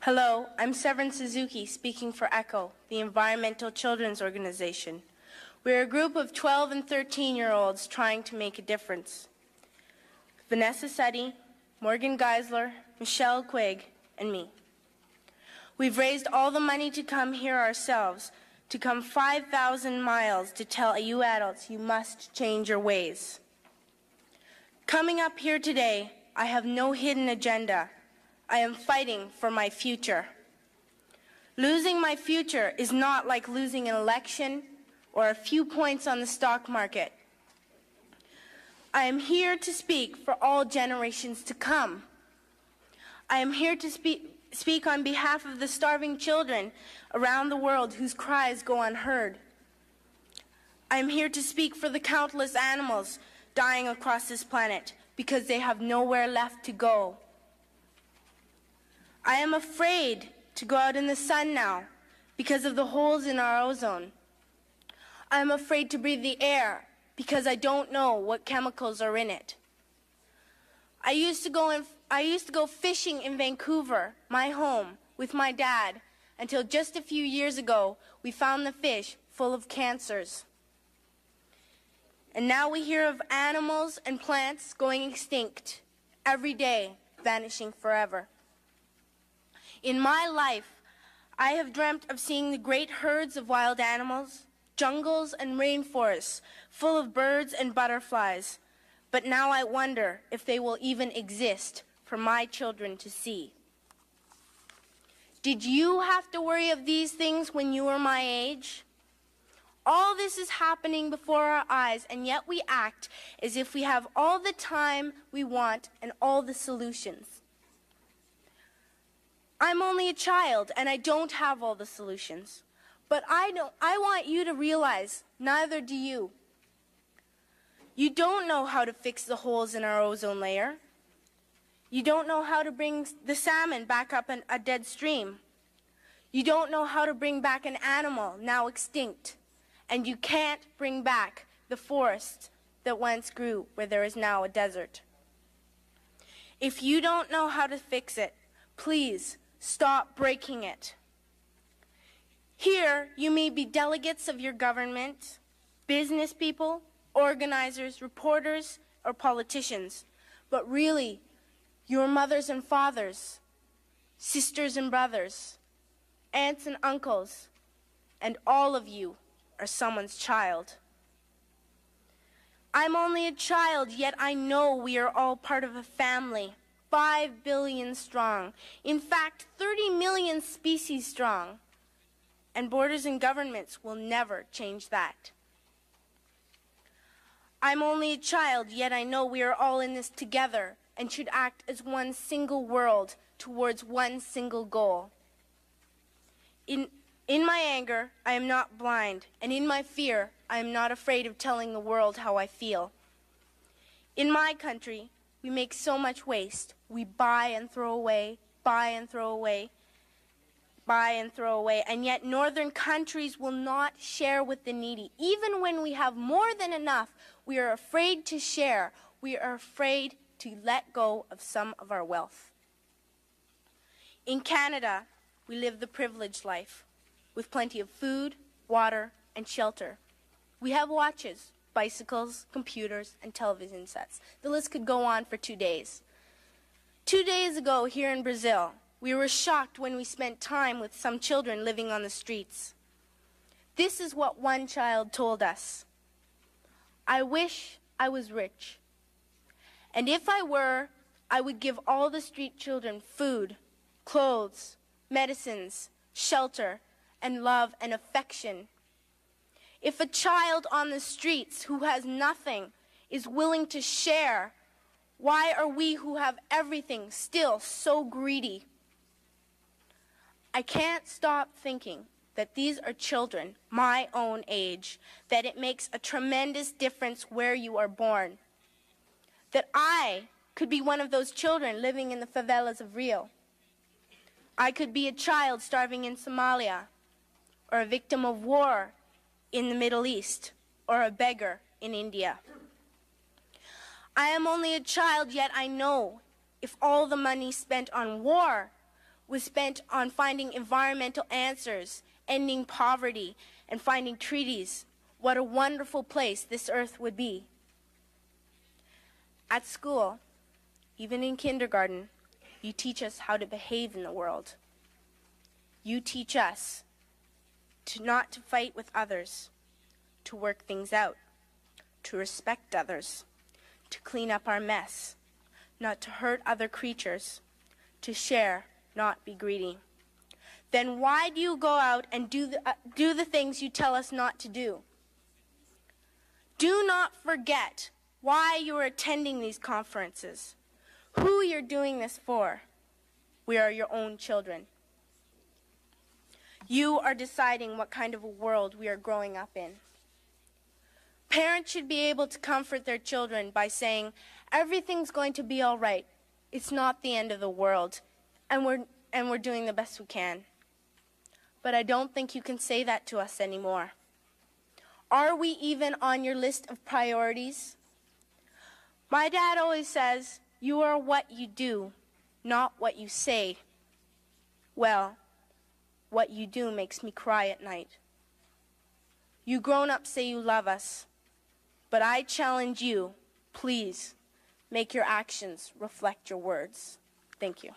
Hello, I'm Severn Suzuki, speaking for ECHO, the Environmental Children's Organization. We're a group of 12 and 13-year-olds trying to make a difference. Vanessa Suddy, Morgan Geisler, Michelle Quigg, and me. We've raised all the money to come here ourselves, to come 5,000 miles to tell you adults you must change your ways. Coming up here today, I have no hidden agenda. I am fighting for my future. Losing my future is not like losing an election or a few points on the stock market. I am here to speak for all generations to come. I am here to speak on behalf of the starving children around the world whose cries go unheard. I am here to speak for the countless animals dying across this planet because they have nowhere left to go. I am afraid to go out in the sun now because of the holes in our ozone. I am afraid to breathe the air because I don't know what chemicals are in it. I used to go fishing in Vancouver, my home, with my dad, until just a few years ago we found the fish full of cancers. And now we hear of animals and plants going extinct every day, vanishing forever. In my life, I have dreamt of seeing the great herds of wild animals, jungles and rainforests full of birds and butterflies. But now I wonder if they will even exist for my children to see. Did you have to worry of these things when you were my age? All this is happening before our eyes, and yet we act as if we have all the time we want and all the solutions. I'm only a child, and I don't have all the solutions. But I want you to realize, neither do you. You don't know how to fix the holes in our ozone layer. You don't know how to bring the salmon back up a dead stream. You don't know how to bring back an animal now extinct. And you can't bring back the forest that once grew where there is now a desert. If you don't know how to fix it, please stop breaking it. Here, you may be delegates of your government, business people, organizers, reporters, or politicians, but really, your mothers and fathers, sisters and brothers, aunts and uncles, and all of you are someone's child. I'm only a child, yet I know we are all part of a family, 5 billion strong. In fact, 30 million species strong. And borders and governments will never change that. I'm only a child, yet I know we are all in this together and should act as one single world towards one single goal. In my anger, I am not blind, and in my fear, I am not afraid of telling the world how I feel. In my country, we make so much waste. We buy and throw away, buy and throw away, buy and throw away, and yet northern countries will not share with the needy. Even when we have more than enough, we are afraid to share. We are afraid to let go of some of our wealth. In Canada, we live the privileged life, with plenty of food, water, and shelter. We have watches, bicycles, computers, and television sets. The list could go on for 2 days. 2 days ago, here in Brazil, we were shocked when we spent time with some children living on the streets. This is what one child told us. I wish I was rich. And if I were, I would give all the street children food, clothes, medicines, shelter, and love and affection. If a child on the streets who has nothing is willing to share, why are we who have everything still so greedy? I can't stop thinking that these are children my own age, that it makes a tremendous difference where you are born. That I could be one of those children living in the favelas of Rio. I could be a child starving in Somalia, or a victim of war in the Middle East, or a beggar in India. I am only a child, yet I know if all the money spent on war was spent on finding environmental answers, ending poverty, and finding treaties, what a wonderful place this earth would be. At school, even in kindergarten, you teach us how to behave in the world. You teach us not to fight with others, to work things out, to respect others, to clean up our mess, not to hurt other creatures, to share, not be greedy. Then why do you go out and do the things you tell us not to do? Do not forget why you are attending these conferences, who you're doing this for. We are your own children. You are deciding what kind of a world we are growing up in. Parents should be able to comfort their children by saying, everything's going to be all right. It's not the end of the world, and we're doing the best we can. But I don't think you can say that to us anymore. Are we even on your list of priorities? My dad always says, you are what you do, not what you say. Well, what you do makes me cry at night. You grown-ups say you love us, but I challenge you, please, make your actions reflect your words. Thank you.